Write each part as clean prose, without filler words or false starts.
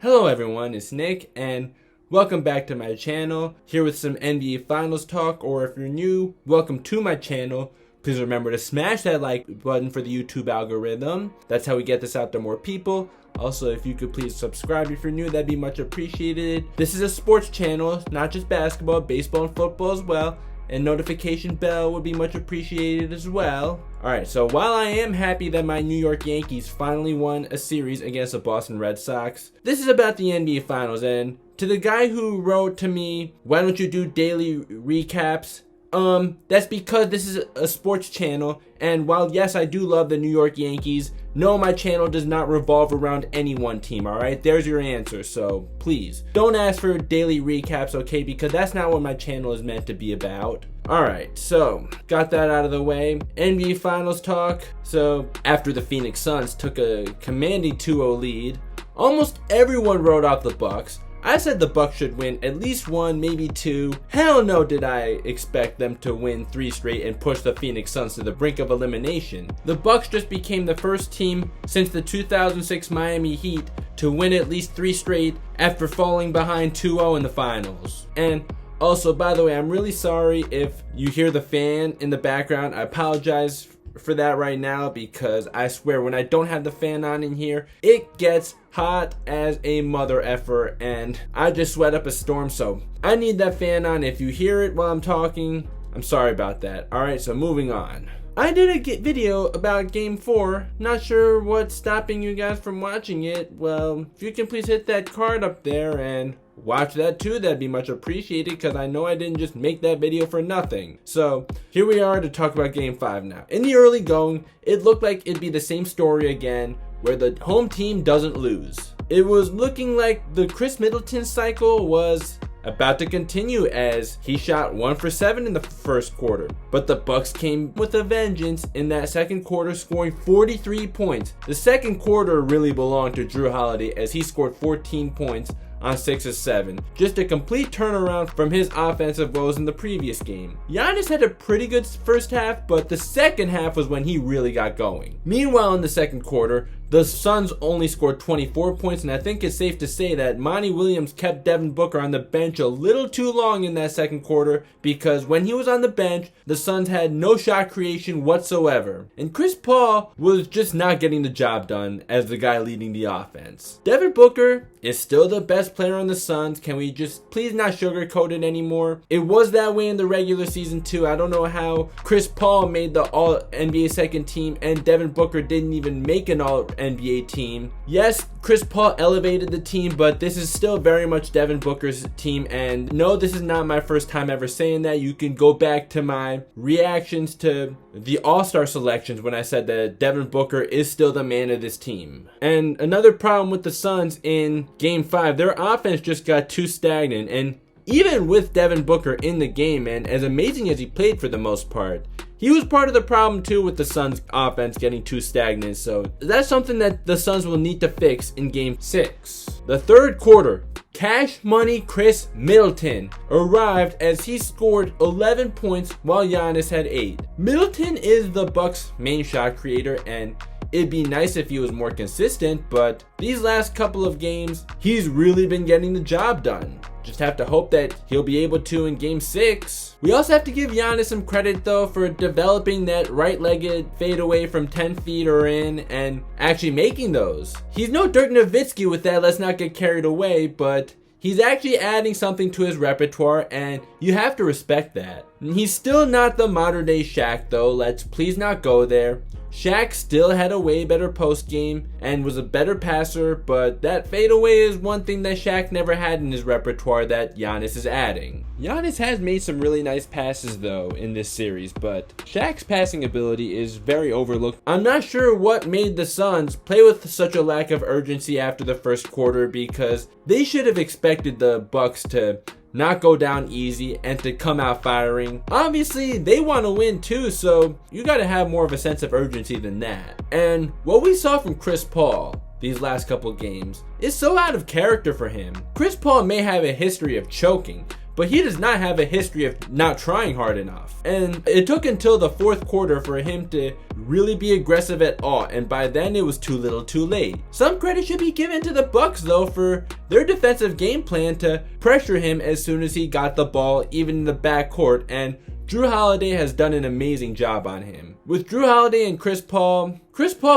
Hello everyone, it's Nick and welcome back to my channel, here with some NBA Finals talk, or if you're new, welcome to my channel. Please remember to smash that like button for the YouTube algorithm. That's how we get this out to more people. Also, if you could please subscribe if you're new, that'd be much appreciated. This is a sports channel, not just basketball, baseball and football as well. And notification bell would be much appreciated as well. Alright, so while I am happy that my New York Yankees finally won a series against the Boston Red Sox, this is about the NBA Finals, and to the guy who wrote to me, why don't you do daily recaps? That's because this is a sports channel, and while yes, I do love the New York Yankees, no, my channel does not revolve around any one team, alright? There's your answer, so please, don't ask for daily recaps, okay? Because that's not what my channel is meant to be about. Alright, so, got that out of the way. NBA Finals talk. So, after the Phoenix Suns took a commanding 2-0 lead, almost everyone wrote off the Bucks. I said the Bucks should win at least one, maybe two. Hell no did I expect them to win 3 straight and push the Phoenix Suns to the brink of elimination. The Bucks just became the first team since the 2006 Miami Heat to win at least 3 straight after falling behind 2-0 in the finals. And also, by the way, I'm really sorry if you hear the fan in the background. I apologize for that right now, because I swear when I don't have the fan on in here, it gets hot as a mother effer and I just sweat up a storm, so I need that fan on. If you hear it while I'm talking, I'm sorry about that. Alright, so moving on. I did a video about Game 4. Not sure what's stopping you guys from watching it. Well, if you can please hit that card up there and watch that too, that'd be much appreciated, because I know I didn't just make that video for nothing. So here we are to talk about Game 5 now. In the early going, it looked like it'd be the same story again, where the home team doesn't lose. It was looking like the Chris Middleton cycle was about to continue, as he shot 1 for 7 in the first quarter. But the Bucks came with a vengeance in that second quarter, scoring 43 points. The second quarter really belonged to Jrue Holiday, as he scored 14 points on 6 of 7. Just a complete turnaround from his offensive woes in the previous game. Giannis had a pretty good first half, but the second half was when he really got going. Meanwhile, in the second quarter, the Suns only scored 24 points, and I think it's safe to say that Monty Williams kept Devin Booker on the bench a little too long in that second quarter, because when he was on the bench, the Suns had no shot creation whatsoever. And Chris Paul was just not getting the job done as the guy leading the offense. Devin Booker is still the best player on the Suns. Can we just please not sugarcoat it anymore? It was that way in the regular season too. I don't know how Chris Paul made the All-NBA second team and Devin Booker didn't even make an All-NBA team. Yes, Chris Paul elevated the team, but this is still very much Devin Booker's team. And no, this is not my first time ever saying that. You can go back to my reactions to the All-Star selections when I said that Devin Booker is still the man of this team. And another problem with the Suns in Game 5, their offense just got too stagnant. And even with Devin Booker in the game, and as amazing as he played for the most part, he was part of the problem too with the Suns offense getting too stagnant. So that's something that the Suns will need to fix in Game 6. The third quarter, Cash Money Chris Middleton arrived as he scored 11 points while Giannis had 8. Middleton is the Bucks' main shot creator, and it'd be nice if he was more consistent, but these last couple of games, he's really been getting the job done. Just have to hope that he'll be able to in Game 6. We also have to give Giannis some credit though for developing that right-legged fadeaway from 10 feet or in and actually making those. He's no Dirk Nowitzki with that, let's not get carried away, but he's actually adding something to his repertoire, and you have to respect that. He's still not the modern day Shaq though, let's please not go there. Shaq still had a way better post game and was a better passer, but that fadeaway is one thing that Shaq never had in his repertoire that Giannis is adding. Giannis has made some really nice passes though in this series, but Shaq's passing ability is very overlooked. I'm not sure what made the Suns play with such a lack of urgency after the first quarter, because they should have expected the Bucks to not go down easy and to come out firing. Obviously, they want to win too, so you got to have more of a sense of urgency than that. And what we saw from Chris Paul these last couple games is so out of character for him. Chris Paul may have a history of choking, but he does not have a history of not trying hard enough. And it took until the fourth quarter for him to really be aggressive at all, and by then it was too little too late. Some credit should be given to the Bucks though for their defensive game plan to pressure him as soon as he got the ball, even in the backcourt, and Jrue Holiday has done an amazing job on him. With Jrue Holiday and Chris Paul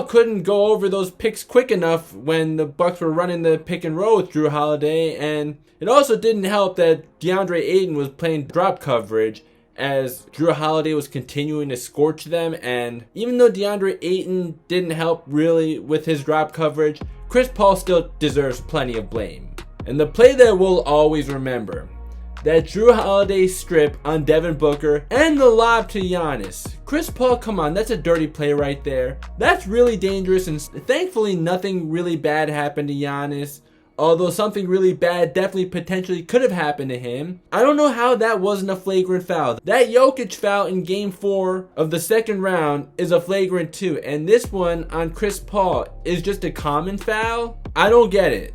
couldn't go over those picks quick enough when the Bucks were running the pick and roll with Jrue Holiday, and it also didn't help that DeAndre Ayton was playing drop coverage as Jrue Holiday was continuing to scorch them, and even though DeAndre Ayton didn't help really with his drop coverage, Chris Paul still deserves plenty of blame. And the play that we'll always remember, that Jrue Holiday strip on Devin Booker and the lob to Giannis. Chris Paul, come on, that's a dirty play right there. That's really dangerous, and thankfully nothing really bad happened to Giannis. Although something really bad definitely potentially could have happened to him. I don't know how that wasn't a flagrant foul. That Jokic foul in game 4 of the second round is a flagrant too. And this one on Chris Paul is just a common foul. I don't get it.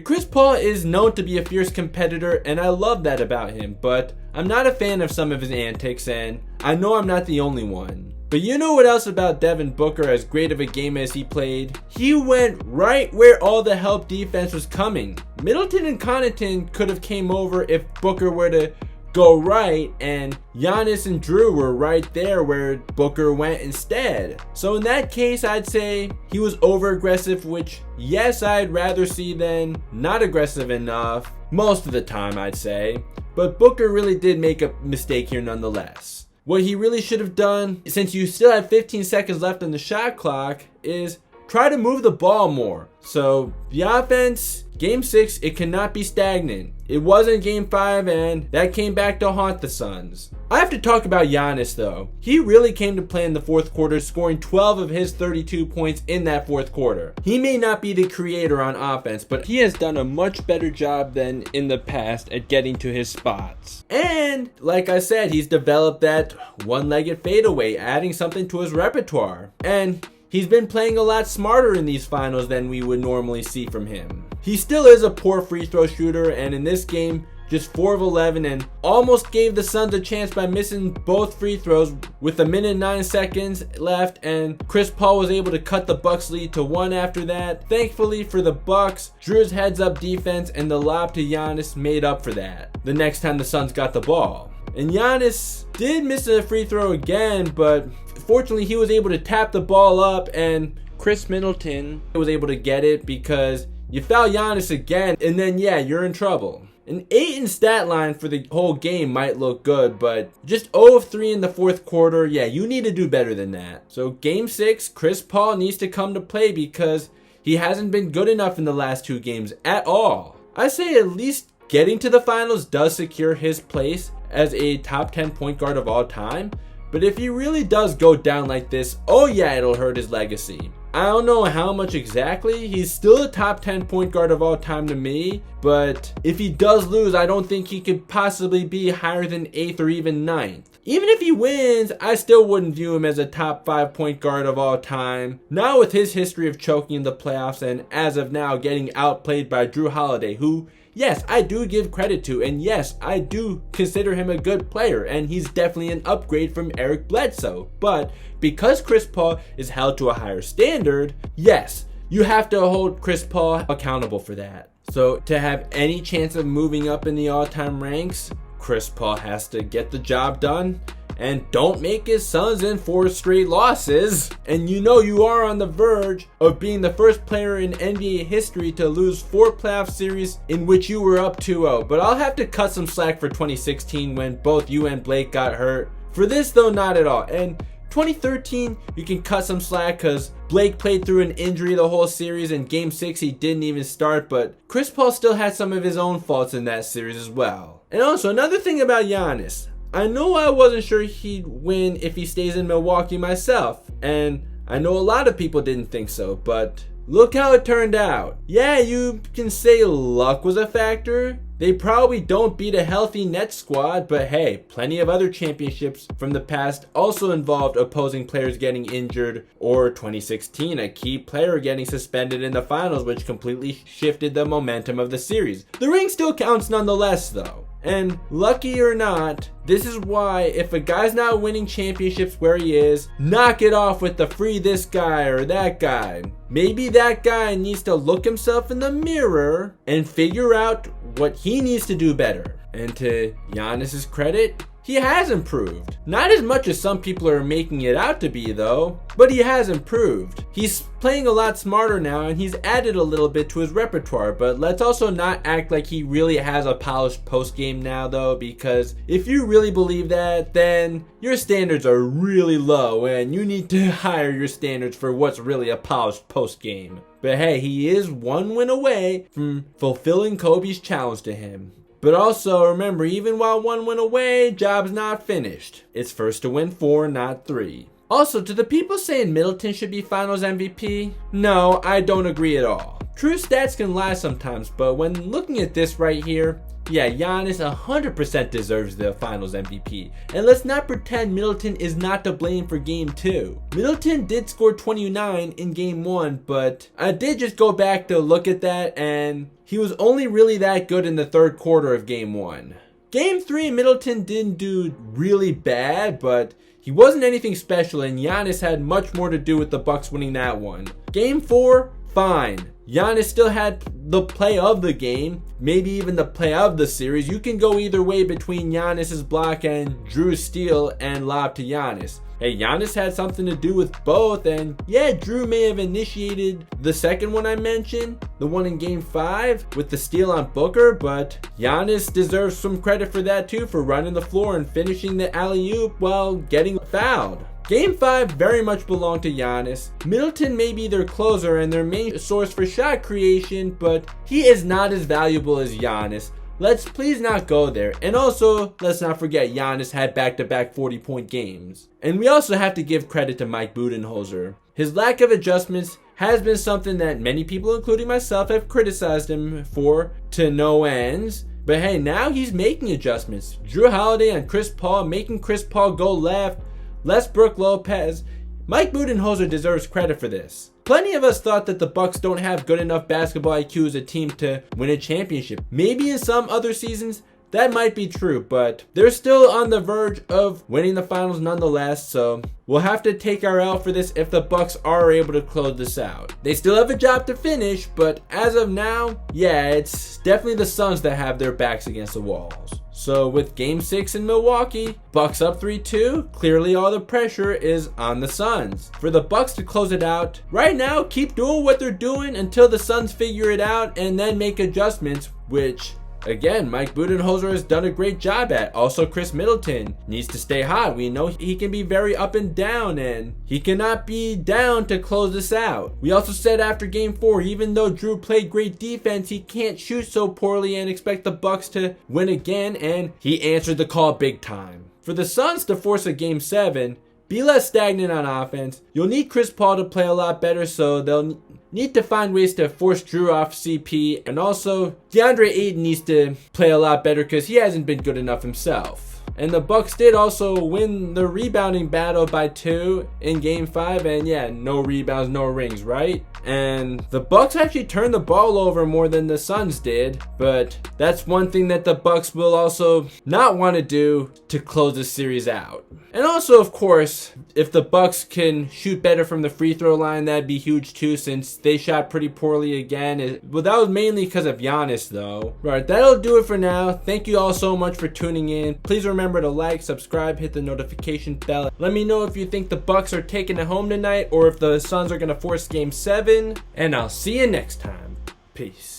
Chris Paul is known to be a fierce competitor, and I love that about him, but I'm not a fan of some of his antics, and I know I'm not the only one. But you know what else about Devin Booker, as great of a game as he played? He went right where all the help defense was coming. Middleton and Connaughton could have came over if Booker were to go right, and Giannis and Jrue were right there where Booker went instead. So in that case, I'd say he was over aggressive, which yes, I'd rather see than not aggressive enough most of the time, I'd say. But Booker really did make a mistake here nonetheless. What he really should have done, since you still have 15 seconds left on the shot clock, is try to move the ball more. So the offense, game 6, it cannot be stagnant. It wasn't game 5, and that came back to haunt the Suns. I have to talk about Giannis though. He really came to play in the fourth quarter, scoring 12 of his 32 points in that fourth quarter. He may not be the creator on offense, but he has done a much better job than in the past at getting to his spots. And like I said, he's developed that one-legged fadeaway, adding something to his repertoire. And he's been playing a lot smarter in these finals than we would normally see from him. He still is a poor free throw shooter, and in this game, just 4 of 11, and almost gave the Suns a chance by missing both free throws with 1:09 left, and Chris Paul was able to cut the Bucks lead to 1 after that. Thankfully for the Bucks, Jrue's heads-up defense and the lob to Giannis made up for that the next time the Suns got the ball. And Giannis did miss a free throw again, but fortunately he was able to tap the ball up, and Chris Middleton was able to get it because you foul Giannis again, and then yeah, you're in trouble. An 8 stat line for the whole game might look good, but just 0 of 3 in the fourth quarter, yeah, you need to do better than that. So game 6, Chris Paul needs to come to play because he hasn't been good enough in the last 2 games at all. I say at least getting to the finals does secure his place as a top 10 point guard of all time, but if he really does go down like this, oh yeah, it'll hurt his legacy. I don't know how much exactly. He's still a top 10 point guard of all time to me, but if he does lose, I don't think he could possibly be higher than 8th or even 9th. Even if he wins, I still wouldn't view him as a top 5 point guard of all time. Now with his history of choking in the playoffs and as of now getting outplayed by Jrue Holiday, who, yes, I do give credit to, and yes, I do consider him a good player, and he's definitely an upgrade from Eric Bledsoe. But because Chris Paul is held to a higher standard, yes, you have to hold Chris Paul accountable for that. So to have any chance of moving up in the all-time ranks, Chris Paul has to get the job done and don't make his Suns in 4 straight losses. And you know you are on the verge of being the first player in NBA history to lose 4 playoff series in which you were up 2-0. But I'll have to cut some slack for 2016 when both you and Blake got hurt. For this though, not at all. And 2013, you can cut some slack because Blake played through an injury the whole series, and game 6 he didn't even start, but Chris Paul still had some of his own faults in that series as well. And also another thing about Giannis, I know I wasn't sure he'd win if he stays in Milwaukee myself, and I know a lot of people didn't think so, but look how it turned out. Yeah, you can say luck was a factor. They probably don't beat a healthy Nets squad, but hey, plenty of other championships from the past also involved opposing players getting injured, or 2016, a key player getting suspended in the finals, which completely shifted the momentum of the series. The ring still counts nonetheless though. And lucky or not, this is why if a guy's not winning championships where he is, knock it off with the free this guy or that guy. Maybe that guy needs to look himself in the mirror and figure out what he needs to do better. And to Giannis's credit, he has improved. Not as much as some people are making it out to be though, but he has improved. He's playing a lot smarter now and he's added a little bit to his repertoire, but let's also not act like he really has a polished post game now though, because if you really believe that, then your standards are really low and you need to higher your standards for what's really a polished post game. But hey, he is one win away from fulfilling Kobe's challenge to him. But also remember, even while one win away, job's not finished. It's first to win 4, not 3. Also, to the people saying Middleton should be Finals MVP, no, I don't agree at all. True stats can lie sometimes, but when looking at this right here, yeah, Giannis 100% deserves the Finals MVP. And let's not pretend Middleton is not to blame for Game 2. Middleton did score 29 in Game 1, but I did just go back to look at that, and he was only really that good in the third quarter of Game 1. Game 3, Middleton didn't do really bad, but he wasn't anything special, and Giannis had much more to do with the Bucks winning that one. Game 4, fine. Giannis still had the play of the game, maybe even the play of the series. You can go either way between Giannis's block and Drew's steal and lob to Giannis. Hey, Giannis had something to do with both, and yeah, Drew may have initiated the second one I mentioned, the one in Game 5 with the steal on Booker, but Giannis deserves some credit for that too, for running the floor and finishing the alley-oop while getting fouled. Game 5 very much belonged to Giannis. Middleton may be their closer and their main source for shot creation, but he is not as valuable as Giannis. Let's please not go there. And also, let's not forget Giannis had back-to-back 40-point games. And we also have to give credit to Mike Budenholzer. His lack of adjustments has been something that many people, including myself, have criticized him for to no ends. But hey, now he's making adjustments. Drew Holiday and Chris Paul, making Chris Paul go left, less Brook Lopez. Mike Budenholzer deserves credit for this. Plenty of us thought that the Bucks don't have good enough basketball IQ as a team to win a championship. Maybe in some other seasons that might be true, but they're still on the verge of winning the finals nonetheless, so we'll have to take our L for this if the Bucks are able to close this out. They still have a job to finish, but as of now, yeah, it's definitely the Suns that have their backs against the walls. So with Game 6 in Milwaukee, Bucks up 3-2, clearly all the pressure is on the Suns. For the Bucks to close it out, right now keep doing what they're doing until the Suns figure it out and then make adjustments, which again, Mike Budenholzer has done a great job at. Also, Chris Middleton needs to stay hot. We know he can be very up and down, and he cannot be down to close this out. We also said after Game 4, even though Drew played great defense, he can't shoot so poorly and expect the Bucks to win again, and he answered the call big time. For the Suns to force a Game 7, be less stagnant on offense. You'll need Chris Paul to play a lot better, so they'll need to find ways to force Drew off CP, and also DeAndre Ayton needs to play a lot better because he hasn't been good enough himself. And the Bucks did also win the rebounding battle by 2 in Game 5, and yeah, no rebounds, no rings, right? And the Bucks actually turned the ball over more than the Suns did, but that's one thing that the Bucks will also not want to do to close the series out. And also, of course, if the Bucks can shoot better from the free throw line, that'd be huge too, since they shot pretty poorly again. Well, that was mainly because of Giannis, though. Right, that'll do it for now. Thank you all so much for tuning in. Please remember to like, subscribe, hit the notification bell. Let me know if you think the Bucks are taking it home tonight, or if the Suns are going to force Game 7. And I'll see you next time. Peace.